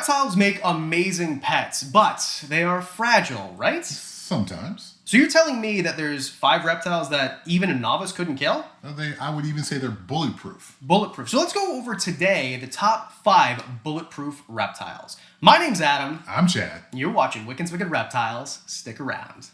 Reptiles make amazing pets, but they are fragile, right? Sometimes. So you're telling me that there's 5 reptiles that even a novice couldn't kill? I would even say they're bulletproof. Bulletproof. So let's go over today the top 5 bulletproof reptiles. My name's Adam. I'm Chad. You're watching Wickens Wicked Reptiles. Stick around.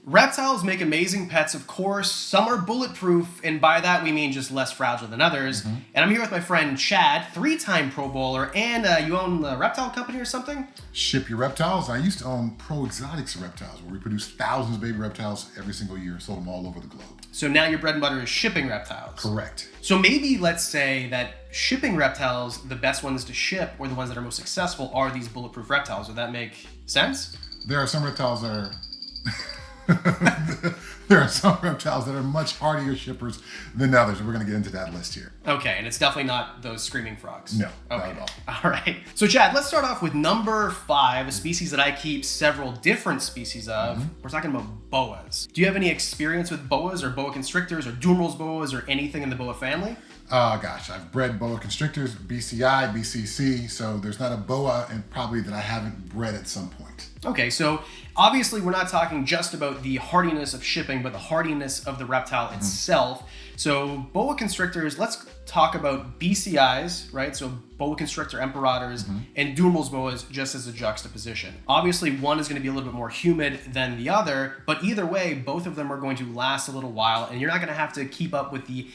Reptiles make amazing pets, of course. Some are bulletproof, and by that we mean just less fragile than others. And I'm here with my friend Chad, 3-time Pro Bowler, and you own a reptile company or something? Ship Your Reptiles. I used to own Pro Exotics Reptiles, where we produce thousands of baby reptiles every single year, sold them all over the globe. So now your bread and butter is shipping reptiles. Correct. So maybe let's say that shipping reptiles, the best ones to ship, or the ones that are most successful, are these bulletproof reptiles. Would that make sense? There are some reptiles that are... There are some reptiles that are much hardier shippers than others, and we're going to get into that list here. Okay, and it's definitely not those screaming frogs. No, okay. not at all. All right. So Chad, let's start off with number 5, a species that I keep several different species of. We're talking about boas. Do you have any experience with boas or boa constrictors or Dumer's boas or anything in the boa family? Gosh, I've bred boa constrictors, BCI, BCC, so there's not a boa and probably that I haven't bred at some point. Okay, so obviously we're not talking just about the hardiness of shipping, but the hardiness of the reptile itself. So boa constrictors, let's talk about BCIs, right? So boa constrictor emperators and Dumer's boas just as a juxtaposition. Obviously one is going to be a little bit more humid than the other, but either way, both of them are going to last a little while, and you're not going to have to keep up with the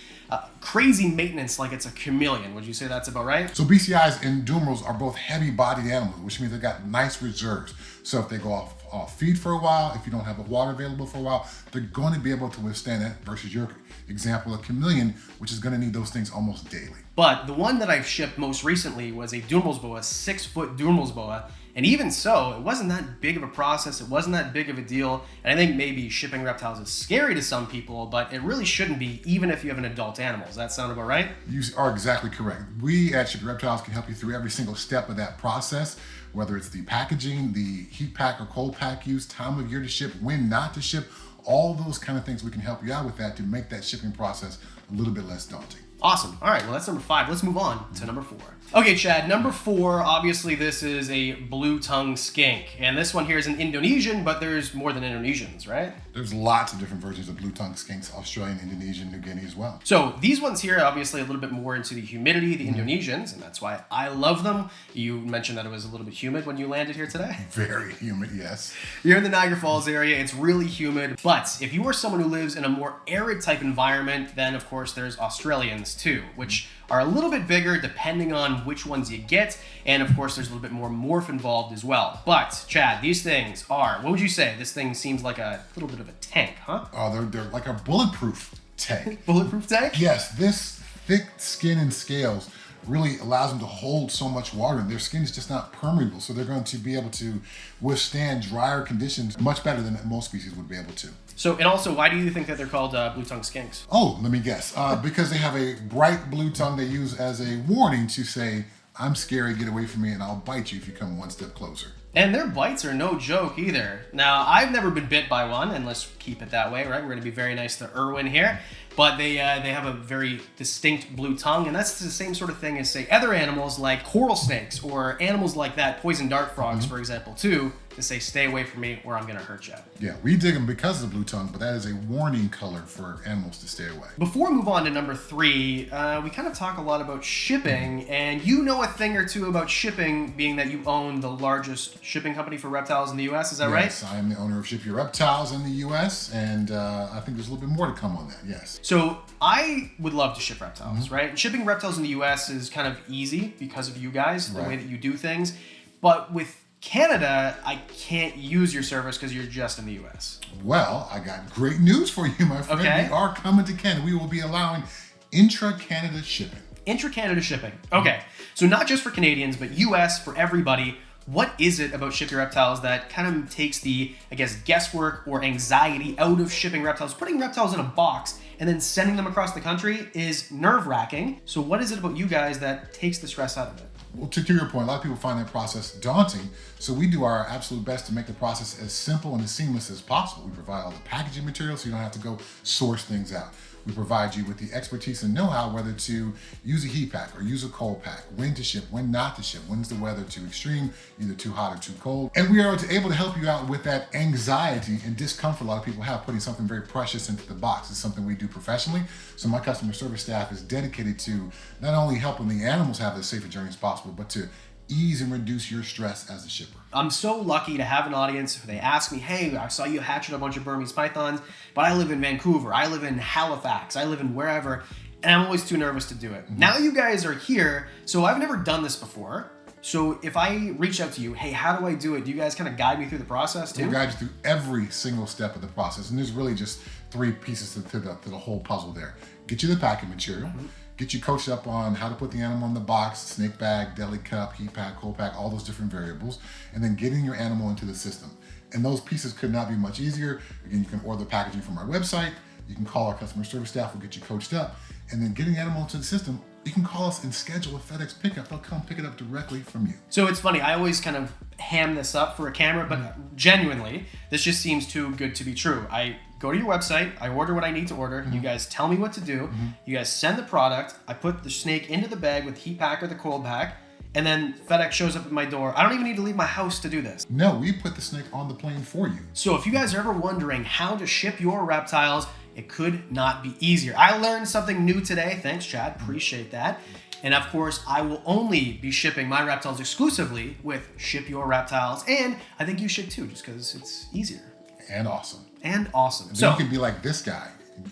crazy maintenance like it's a chameleon. Would you say that's about right? So BCIs and Dumer's are both heavy-bodied animals, which means they've got nice reserves. So if they go off feed for a while, if you don't have water available for a while, they're going to be able to withstand that versus your example, a chameleon, which is going to need those things almost daily. But the one that I've shipped most recently was a Dumer's boa, 6-foot Dumer's boa. And even so, it wasn't that big of a process. It wasn't that big of a deal. And I think maybe shipping reptiles is scary to some people, but it really shouldn't be, even if you have an adult animal. Does that sound about right? You are exactly correct. We at Ship Your Reptiles can help you through every single step of that process, whether it's the packaging, the heat pack or cold pack use, time of year to ship, when not to ship, all those kind of things. We can help you out with that to make that shipping process a little bit less daunting. Awesome. All right, well, that's number 5. Let's move on to number 4. Okay, Chad, number 4, obviously this is a blue-tongued skink. And this one here is an Indonesian, but there's more than Indonesians, right? There's lots of different versions of blue-tongued skinks, Australian, Indonesian, New Guinea as well. So these ones here are obviously a little bit more into the humidity, the Indonesians, and that's why I love them. You mentioned that it was a little bit humid when you landed here today. Very humid, yes. You're in the Niagara Falls area, it's really humid, but if you are someone who lives in a more arid type environment, then of course there's Australians too, which are a little bit bigger depending on which ones you get, and of course there's a little bit more morph involved as well. But Chad, these things are, what would you say? This thing seems like a little bit of a tank, huh? Oh, they're like a bulletproof tank. Bulletproof tank? Yes, this thick skin and scales really allows them to hold so much water, and their skin is just not permeable, so they're going to be able to withstand drier conditions much better than most species would be able to. So, and also, why do you think that they're called blue-tongued skinks? Oh, let me guess. Because they have a bright blue tongue they use as a warning to say, I'm scary, get away from me, and I'll bite you if you come one step closer. And their bites are no joke either. Now, I've never been bit by one, and let's keep it that way, right? We're going to be very nice to Irwin here. But they have a very distinct blue tongue, and that's the same sort of thing as, say, other animals like coral snakes or animals like that, poison dart frogs, for example, too, to say, stay away from me or I'm going to hurt you. Yeah, we dig them because of the blue tongue, but that is a warning color for animals to stay away. Before we move on to number 3, we kind of talk a lot about shipping, and you know a thing or two about shipping, being that you own the largest shipping company for reptiles in the U.S., is that right? Yes, I am the owner of Ship Your Reptiles in the U.S., and I think there's a little bit more to come on that, yes. So I would love to ship reptiles, right? And shipping reptiles in the U.S. is kind of easy because of you guys, the way that you do things. But with Canada, I can't use your service because you're just in the U.S. Well, I got great news for you, my friend. Okay. We are coming to Canada. We will be allowing intra-Canada shipping. Intra-Canada shipping. Okay. So not just for Canadians, but U.S. for everybody. What is it about Ship Your Reptiles that kind of takes the, I guess, guesswork or anxiety out of shipping reptiles? Putting reptiles in a box and then sending them across the country is nerve-wracking. So what is it about you guys that takes the stress out of it? Well, to your point, a lot of people find that process daunting, so we do our absolute best to make the process as simple and as seamless as possible. We provide all the packaging materials so you don't have to go source things out. We provide you with the expertise and know-how whether to use a heat pack or use a cold pack, when to ship, when not to ship, when's the weather too extreme, either too hot or too cold. And we are able to help you out with that anxiety and discomfort a lot of people have putting something very precious into the box. It's something we do professionally. So my customer service staff is dedicated to not only helping the animals have as safe a journey as possible, but to ease and reduce your stress as a shipper. I'm so lucky to have an audience where they ask me, hey, I saw you hatchet a bunch of Burmese Pythons, but I live in Vancouver, I live in Halifax, I live in wherever, and I'm always too nervous to do it. Now you guys are here, so I've never done this before. So if I reach out to you, hey, how do I do it? Do you guys kind of guide me through the process too? We'll guide you through every single step of the process. And there's really just 3 pieces to the whole puzzle there. Get you the packing material. Get you coached up on how to put the animal in the box, snake bag, deli cup, heat pack, cold pack, all those different variables, and then getting your animal into the system. And those pieces could not be much easier. Again, you can order the packaging from our website. You can call our customer service staff. We'll get you coached up. And then getting the animal into the system, you can call us and schedule a FedEx pickup. They'll come pick it up directly from you. So it's funny, I always kind of ham this up for a camera, but genuinely, this just seems too good to be true. I go to your website, I order what I need to order, you guys tell me what to do, you guys send the product, I put the snake into the bag with heat pack or the cold pack, and then FedEx shows up at my door. I don't even need to leave my house to do this. No, we put the snake on the plane for you. So if you guys are ever wondering how to ship your reptiles, it could not be easier. I learned something new today. Thanks, Chad. Appreciate that. And of course, I will only be shipping my reptiles exclusively with Ship Your Reptiles. And I think you should too, just because it's easier. And awesome. And awesome. And so you can be like this guy.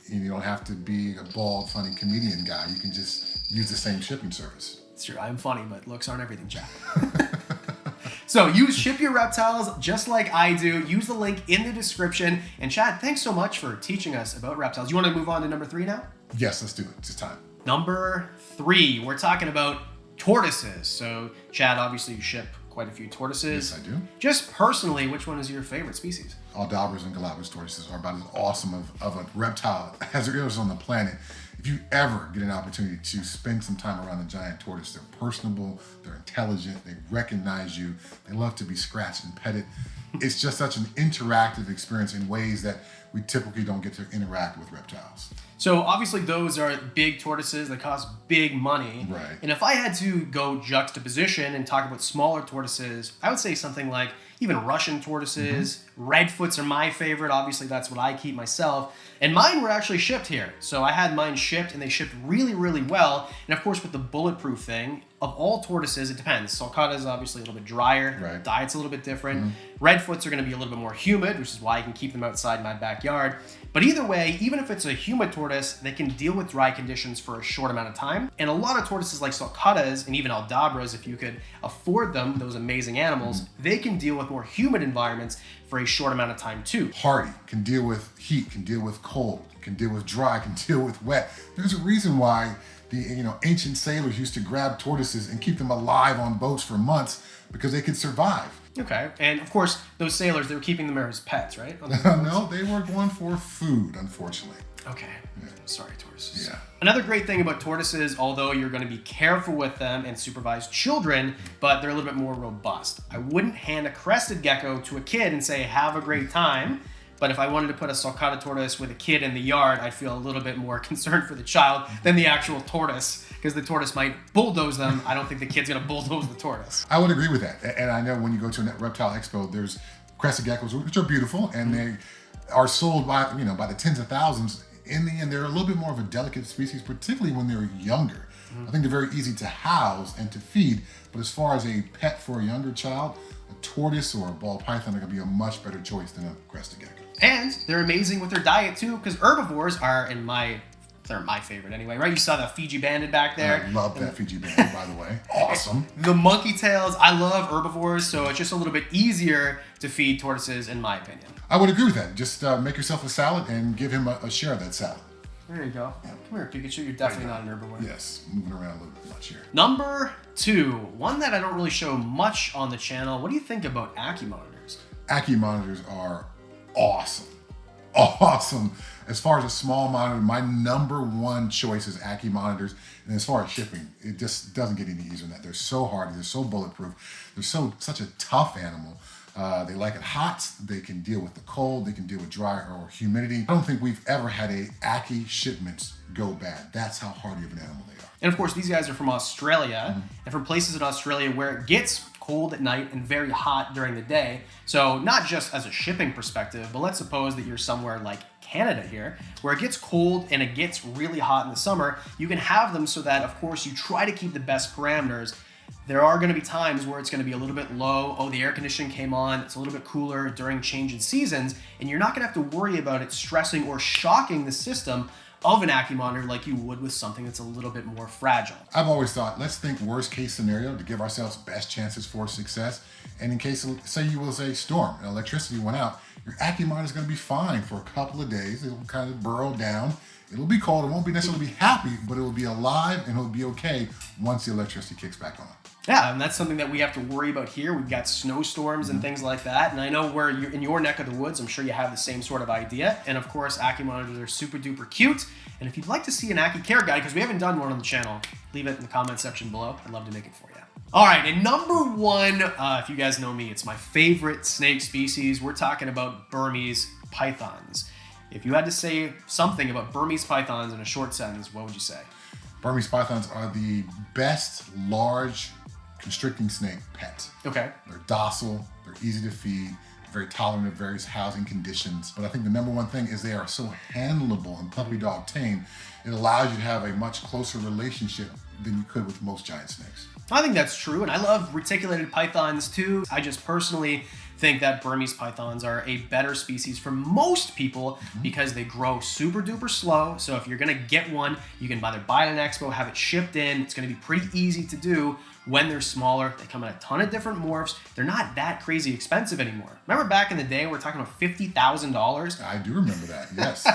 You don't have to be a bald, funny comedian guy. You can just use the same shipping service. It's true. I'm funny, but looks aren't everything, Chad. So use Ship Your Reptiles just like I do. Use the link in the description. And Chad, thanks so much for teaching us about reptiles. You want to move on to number 3 now? Yes, let's do it. It's time. Number 3, we're talking about tortoises. So Chad, obviously you ship quite a few tortoises. Yes, I do. Just personally, which one is your favorite species? Aldabras and Galapagos tortoises are about as awesome of a reptile as there is on the planet. If you ever get an opportunity to spend some time around a giant tortoise, they're personable, they're intelligent, they recognize you, they love to be scratched and petted. It's just such an interactive experience in ways that we typically don't get to interact with reptiles. So obviously those are big tortoises that cost big money. Right. And if I had to go juxtaposition and talk about smaller tortoises, I would say something like even Russian tortoises. Redfoots are my favorite. Obviously that's what I keep myself. And mine were actually shipped here. So I had mine shipped and they shipped really, really well. And of course with the Bulletproof thing, of all tortoises, it depends. Sulcata is obviously a little bit drier. Right. Diet's a little bit different. Redfoots are going to be a little bit more humid, which is why I can keep them outside my backyard. But either way, even if it's a humid tortoise, they can deal with dry conditions for a short amount of time. And a lot of tortoises like sulcatas and even aldabras, if you could afford them, those amazing animals, they can deal with more humid environments for a short amount of time too. Hardy, can deal with heat, can deal with cold, can deal with dry, can deal with wet. There's a reason why the ancient sailors used to grab tortoises and keep them alive on boats for months because they could survive. Okay, and of course, those sailors, they were keeping them as pets, right? No, they were going for food, unfortunately. Okay, sorry, tortoises. Yeah. Another great thing about tortoises, although you're going to be careful with them and supervise children, but they're a little bit more robust. I wouldn't hand a crested gecko to a kid and say, have a great time. But if I wanted to put a sulcata tortoise with a kid in the yard, I'd feel a little bit more concerned for the child than the actual tortoise, because the tortoise might bulldoze them. I don't think the kid's going to bulldoze the tortoise. I would agree with that. And I know when you go to a reptile expo, there's crested geckos, which are beautiful, and they are sold by the tens of thousands. In the end, they're a little bit more of a delicate species, particularly when they're younger. I think they're very easy to house and to feed, but as far as a pet for a younger child, a tortoise or a ball python are going to be a much better choice than a crested gecko. And they're amazing with their diet too, because herbivores are they're my favorite anyway, right? You saw the Fiji banded back there. I love that Fiji banded, by the way. Awesome. The monkey tails, I love herbivores, so it's just a little bit easier to feed tortoises, in my opinion. I would agree with that. Just make yourself a salad and give him a share of that salad. There you go. Yeah. Come here, Pikachu. You're definitely not an herbivore. Yes, moving around a little bit much here. Number 2, one that I don't really show much on the channel. What do you think about Accu Monitors? Accu Monitors are awesome. Awesome. As far as a small monitor, my number one choice is Accu Monitors. And as far as shipping, it just doesn't get any easier than that. They're so hardy. They're so bulletproof. They're such a tough animal. They like it hot. They can deal with the cold. They can deal with dry or humidity. I don't think we've ever had a Accu shipment go bad. That's how hardy of an animal they are. And of course, these guys are from Australia and from places in Australia where it gets cold at night and very hot during the day. So not just as a shipping perspective, but let's suppose that you're somewhere like Canada here, where it gets cold and it gets really hot in the summer. You can have them so that, of course, you try to keep the best parameters. There are going to be times where it's going to be a little bit low. Oh, the air conditioning came on. It's a little bit cooler during change in seasons, and you're not going to have to worry about it stressing or shocking the system of an Accu monitor like you would with something that's a little bit more fragile. I've always thought, let's think worst case scenario to give ourselves best chances for success. And in case of, say you was a storm and electricity went out, your Accu monitor is going to be fine for a couple of days. It'll kind of burrow down. It'll be cold. It won't be necessarily be happy, but it will be alive and it'll be okay once the electricity kicks back on. Yeah, and that's something that we have to worry about here. We've got snowstorms and things like that. And I know where you're in your neck of the woods, I'm sure you have the same sort of idea. And of course, Accu monitors are super duper cute. And if you'd like to see an Accu care guide, because we haven't done one on the channel, leave it in the comment section below. I'd love to make it for you. All right, and number one, if you guys know me, it's my favorite snake species. We're talking about Burmese pythons. If you had to say something about Burmese pythons in a short sentence, what would you say? Burmese pythons are the best large constricting snake pet. Okay. They're docile, they're easy to feed, very tolerant of various housing conditions. But I think the number one thing is they are so handleable and puppy dog tame, it allows you to have a much closer relationship than you could with most giant snakes. I think that's true, and I love reticulated pythons too. I just personally think that Burmese pythons are a better species for most people because they grow super duper slow. So if you're gonna get one, you can either buy it at an expo, have it shipped in. It's gonna be pretty easy to do when they're smaller. They come in a ton of different morphs. They're not that crazy expensive anymore. Remember back in the day, we're talking about $50,000? I do remember that, yes.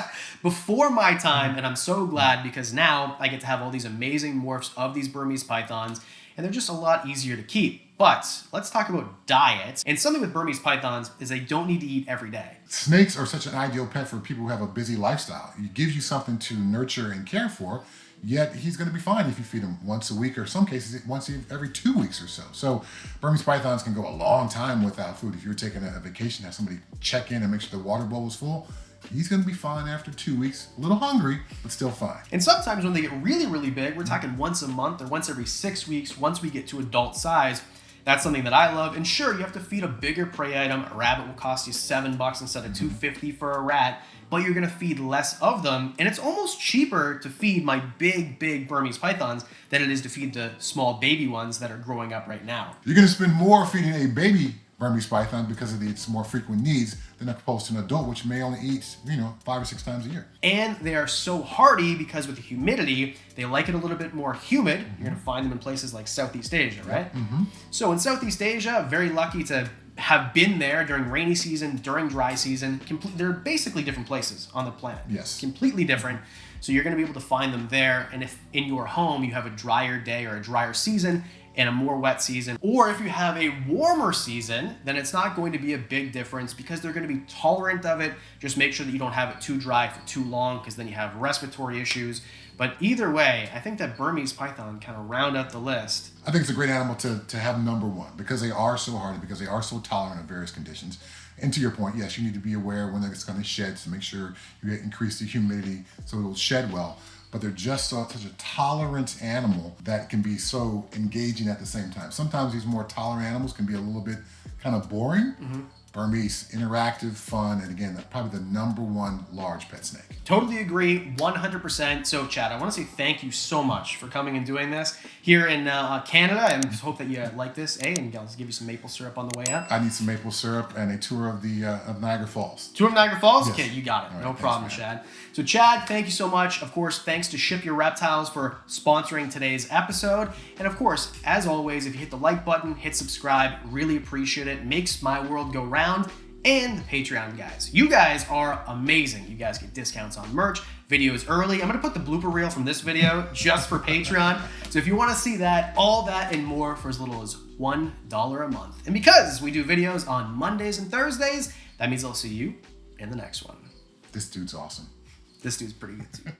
Before my time, and I'm so glad because now I get to have all these amazing morphs of these Burmese pythons, and they're just a lot easier to keep. But let's talk about diets. And something with Burmese pythons is they don't need to eat every day. Snakes are such an ideal pet for people who have a busy lifestyle. It gives you something to nurture and care for, yet he's going to be fine if you feed him once a week, or some cases once every 2 weeks or so. So Burmese pythons can go a long time without food. If you're taking a vacation, have somebody check in and make sure the water bowl is full, he's going to be fine after 2 weeks. A little hungry, but still fine. And sometimes when they get really, really big, we're talking once a month or once every 6 weeks, once we get to adult size. That's something that I love. And sure, you have to feed a bigger prey item. A rabbit will cost you $7 instead of $2.50 for a rat, but you're gonna feed less of them. And it's almost cheaper to feed my big, big Burmese pythons than it is to feed the small baby ones that are growing up right now. You're gonna spend more feeding a baby Burmese python because of its more frequent needs than opposed to an adult, which may only eat, 5 or 6 times a year. And they are so hardy because with the humidity, they like it a little bit more humid. You're gonna find them in places like Southeast Asia, right? So in Southeast Asia, very lucky to have been there during rainy season, during dry season. They're basically different places on the planet. Yes. Completely different. So you're gonna be able to find them there. And if in your home you have a drier day or a drier season, and a more wet season, or if you have a warmer season, then it's not going to be a big difference because they're going to be tolerant of it. Just make sure that you don't have it too dry for too long because then you have respiratory issues. But either way, I think that Burmese python kind of round out the list. I think it's a great animal to have number one because they are so hardy, because they are so tolerant of various conditions. And to your point, yes, you need to be aware when it's going to shed to make sure you increase the humidity so it'll shed well. But they're just such a tolerant animal that can be so engaging at the same time. Sometimes these more tolerant animals can be a little bit kind of boring. Burmese, interactive, fun, and again, probably the number one large pet snake. Totally agree, 100%. So Chad, I want to say thank you so much for coming and doing this here in Canada, and just hope that you like this, and I'll give you some maple syrup on the way out. I need some maple syrup and a tour of the of Niagara Falls. Tour of Niagara Falls? Yes. Okay, you got it. All right, No thanks, problem, man. Chad. So Chad, thank you so much. Of course, thanks to Ship Your Reptiles for sponsoring today's episode. And of course, as always, if you hit the like button, hit subscribe, really appreciate it. Makes my world go round. And the Patreon guys. You guys are amazing. You guys get discounts on merch, videos early. I'm going to put the blooper reel from this video just for Patreon. So if you want to see that, all that and more for as little as $1 a month. And because we do videos on Mondays and Thursdays, that means I'll see you in the next one. This dude's awesome. This dude's pretty good too.